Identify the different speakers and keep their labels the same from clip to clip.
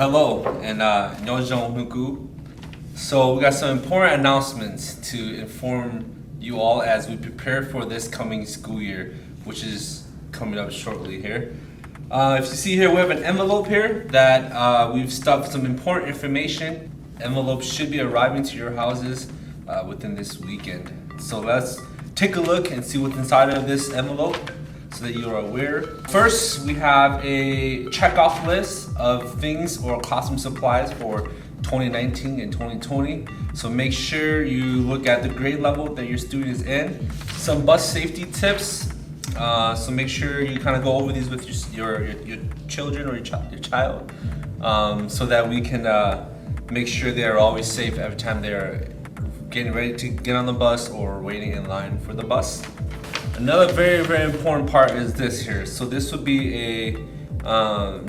Speaker 1: Hello, and Nyojeon Nuku. So we got some important announcements to inform you all as we prepare for this coming school year, which is coming up shortly here. If you see here, we have an envelope here that we've stuffed some important information. Envelopes should be arriving to your houses within this weekend. So let's take a look and see what's inside of this envelope so that you are aware. First, we have a checkoff list of things or classroom supplies for 2019 and 2020. So make sure you look at the grade level that your student is in. Some bus safety tips. So make sure you kind of go over these with your children or your child, so that we can make sure they are always safe every time they are getting ready to get on the bus or waiting in line for the bus. Another very, very important part is this here. So this would be a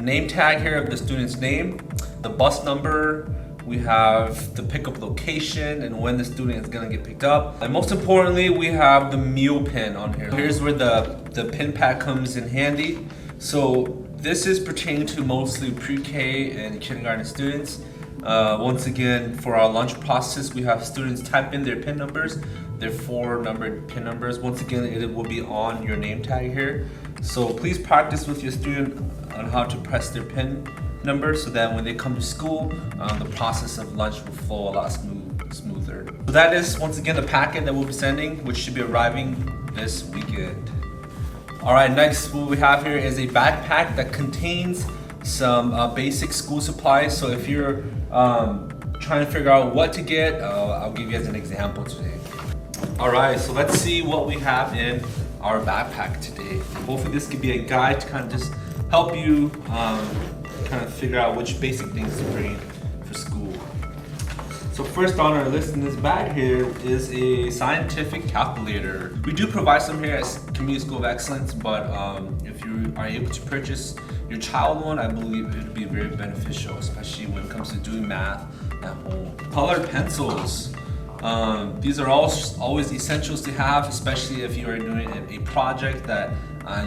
Speaker 1: name tag here of the student's name, the bus number, we have the pickup location and when the student is gonna get picked up. And most importantly, we have the meal pin on here. Here's where the pin pad comes in handy. So this is pertaining to mostly pre-K and kindergarten students. Once again, for our lunch process, we have students type in their PIN numbers, their 4 numbered PIN numbers. Once again, it will be on your name tag here. So please practice with your student on how to press their PIN number so that when they come to school, the process of lunch will flow a lot smoother. So that is, once again, the packet that we'll be sending, which should be arriving this weekend. All right, next what we have here is a backpack that contains some basic school supplies. So if you're trying to figure out what to get, I'll give you as an example today. All right, so let's see what we have in our backpack today. Hopefully this could be a guide to kind of just help you kind of figure out which basic things to bring for school. So first on our list in this bag here is a scientific calculator. We do provide some here at Community School of Excellence, but if you are able to purchase your child one, I believe it would be very beneficial, especially when it comes to doing math at home. Colored pencils. These are always essentials to have, especially if you are doing a project that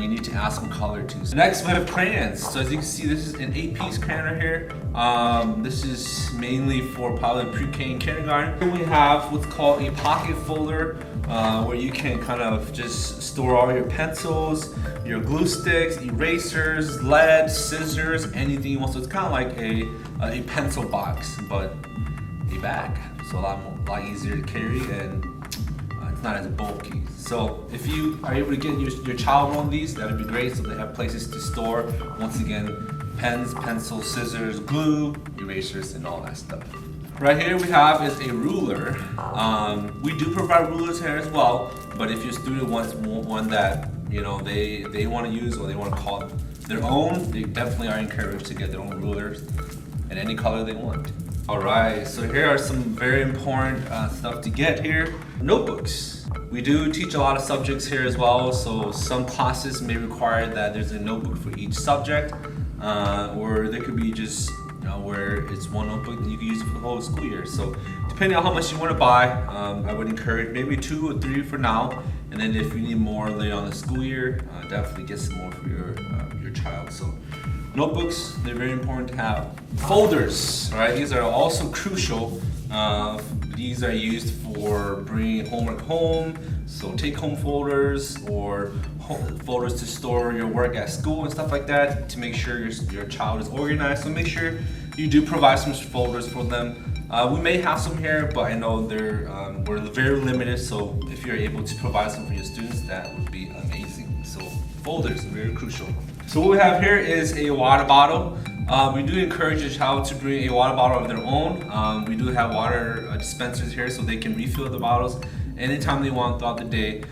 Speaker 1: you need to add some color to. Next, we have crayons. So as you can see, this is an 8-piece crayon right here. This is mainly for probably pre-K and kindergarten. Here we have what's called a pocket folder, where you can kind of just store all your pencils, your glue sticks, erasers, lead, scissors, anything you want. So it's kind of like a pencil box, but a bag. So a lot easier to carry and it's not as bulky. So if you are able to get your child one of these, that would be great. So they have places to store, once again, pens, pencils, scissors, glue, erasers, and all that stuff. Right here we have is a ruler. We do provide rulers here as well, but if your student wants one that they want to use or they want to call their own, they definitely are encouraged to get their own rulers in any color they want. All right, so here are some very important stuff to get here. Notebooks. We do teach a lot of subjects here as well, so some classes may require that there's a notebook for each subject, or there could be just where it's one notebook and you can use it for the whole school year. So depending on how much you want to buy, I would encourage maybe 2 or 3 for now, and then if you need more later on the school year, definitely get some more for your child. So notebooks, they're very important to have. Folders, right? These are also crucial. These are used for bringing homework home, so take-home folders or folders to store your work at school and stuff like that to make sure your child is organized. So make sure you do provide some folders for them. We may have some here, but I know we're very limited, so if you're able to provide some for your students, that would be amazing. So folders are very crucial. So what we have here is a water bottle. We do encourage your child to bring a water bottle of their own. We do have water dispensers here so they can refill the bottles anytime they want throughout the day.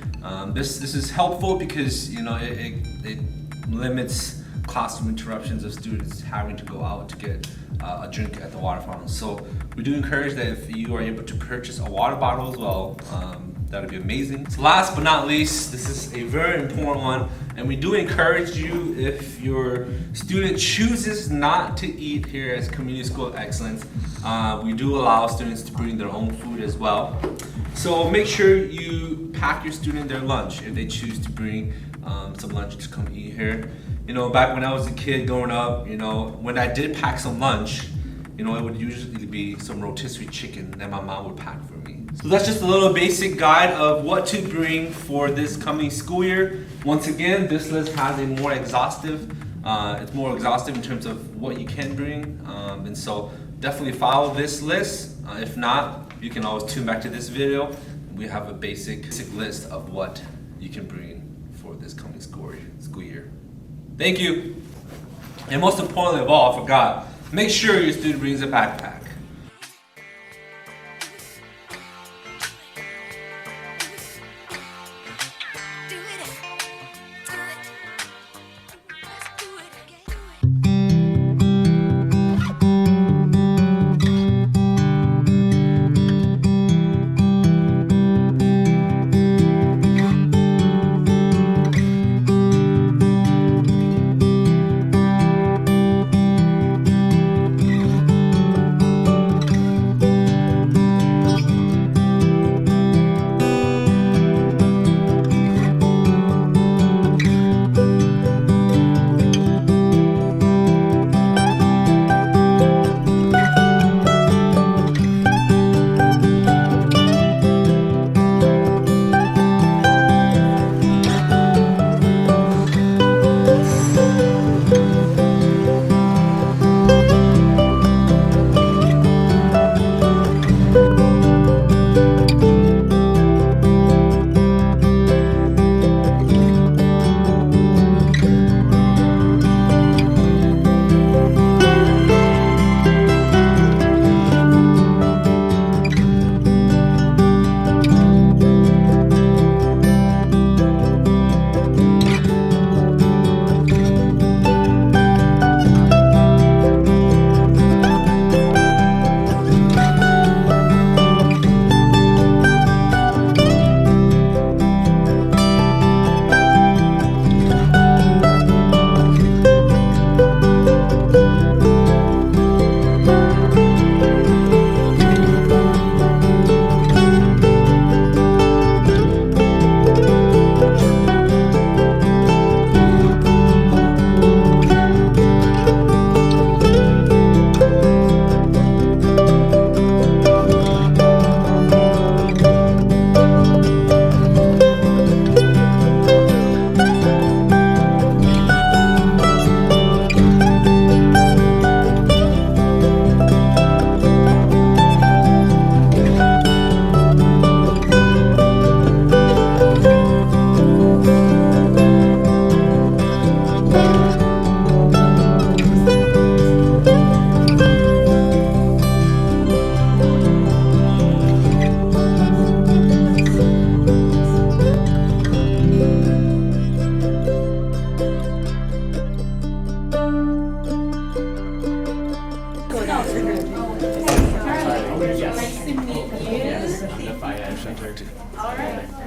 Speaker 1: This is helpful because it limits classroom interruptions of students having to go out to get a drink at the water fountain. So we do encourage that if you are able to purchase a water bottle as well, that would be amazing. So last but not least, this is a very important one, and we do encourage you, if your student chooses not to eat here at Community School of Excellence, we do allow students to bring their own food as well. So make sure you pack your student their lunch if they choose to bring some lunch to come eat here. You know, back when I was a kid growing up, you know, when I did pack some lunch, you know, it would usually be some rotisserie chicken that my mom would pack for me. So that's just a little basic guide of what to bring for this coming school year. Once again, this list has a more exhaustive, it's more exhaustive in terms of what you can bring. And so definitely follow this list. If not, you can always tune back to this video. We have a basic list of what you can bring for this coming school year. Thank you. And most importantly of all, I forgot, make sure your student brings a backpack.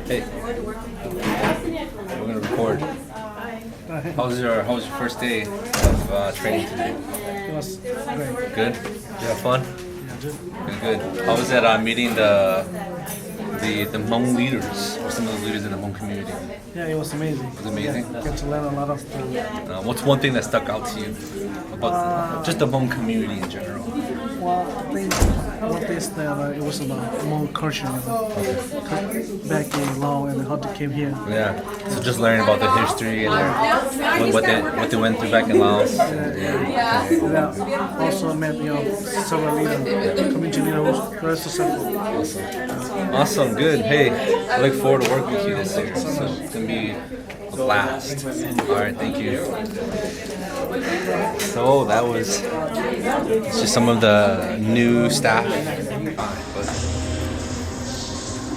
Speaker 1: Hey, we're gonna record. How was your first day of training today?
Speaker 2: It was great.
Speaker 1: Good? Did you have fun?
Speaker 2: Yeah, good.
Speaker 1: Good. How was that meeting the Hmong leaders or some of the leaders in the Hmong community?
Speaker 2: Yeah, it was amazing.
Speaker 1: It was amazing?
Speaker 2: Yeah, get to learn a lot of stuff.
Speaker 1: What's one thing that stuck out to you about just the Hmong community in general?
Speaker 2: Well, I think one thing is that it was about Hmong culture, back in Laos and how they came here.
Speaker 1: Yeah. So just learning about the history and what they went through back in Laos. Yeah.
Speaker 2: And I also met several leaders, community leaders who were very successful.
Speaker 1: Awesome, good. Hey, I look forward to working with you this year. So it's gonna be a blast. All right, thank you. So that was just some of the new staff.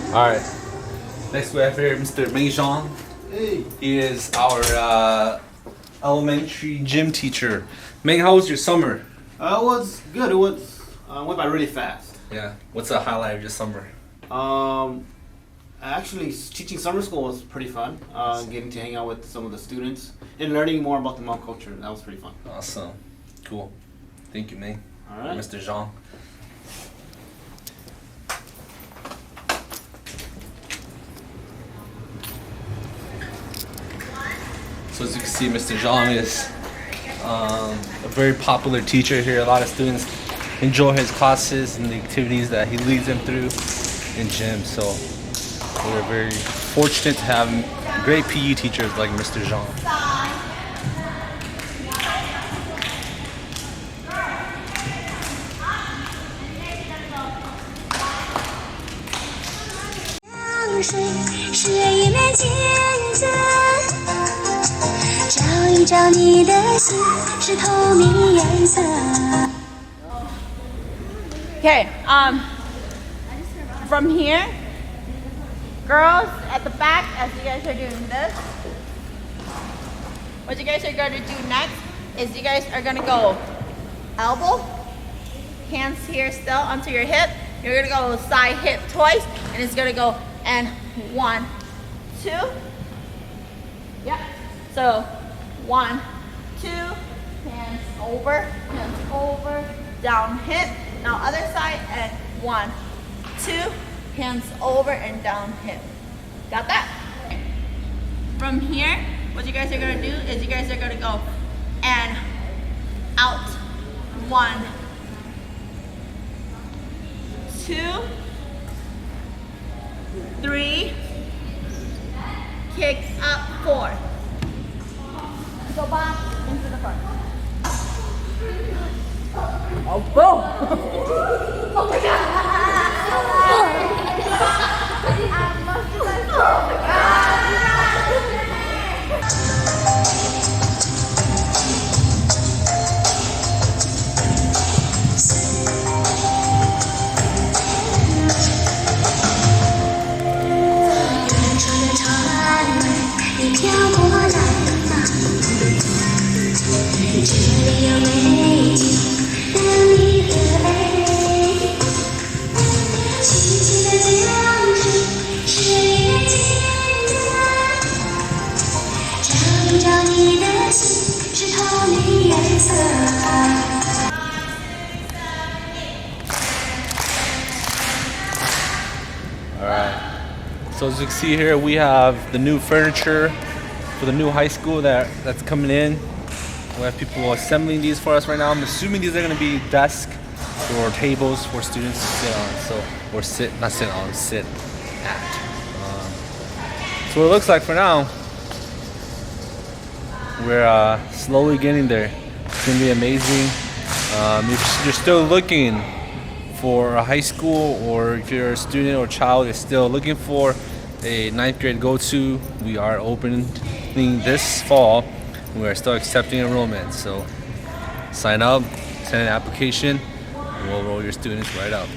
Speaker 1: All right. Next we have here Mr. Mei Zhang. He is our elementary gym teacher. Meng, how was your summer?
Speaker 3: It was good. It went by really fast.
Speaker 1: Yeah. What's the highlight of your summer?
Speaker 3: Actually, teaching summer school was pretty fun. Getting to hang out with some of the students and learning more about the Hmong culture. That was pretty fun.
Speaker 1: Awesome. Cool. Thank you, Meng.
Speaker 3: All right.
Speaker 1: Mr. Zhang. So as you can see, Mr. Zhang is a very popular teacher here. A lot of students enjoy his classes and the activities that he leads them through in gym. So we're very fortunate to have great PE teachers like Mr. Zhang.
Speaker 4: 水是一面镜子，照一照你的心是透明颜色。
Speaker 5: Okay, from here, girls at the back, as you guys are doing this, what you guys are going to do next is you guys are going to go elbow, hands here still onto your hip. You're going to go side hip twice, and it's going to go and 1, 2. Yep. So 1, 2, hands over, down hip. Now other side and 1, 2, hands over and down hip. Got that? From here, what you guys are gonna do is you guys are gonna go and out. 1, 2, 3, kick up 4. Go back into the front. Oh, boom! Oh my
Speaker 1: So as you can see here, we have the new furniture for the new high school that's coming in. We have people assembling these for us right now. I'm assuming these are going to be desks or tables for students to sit on. Sit at. So what it looks like for now, we're slowly getting there. It's going to be amazing. If you're still looking for a high school, or if you're a student or child is still looking for a 9th grade go-to, we are opening this fall. We are still accepting enrollment, so sign up, send an application, and we'll roll your students right up.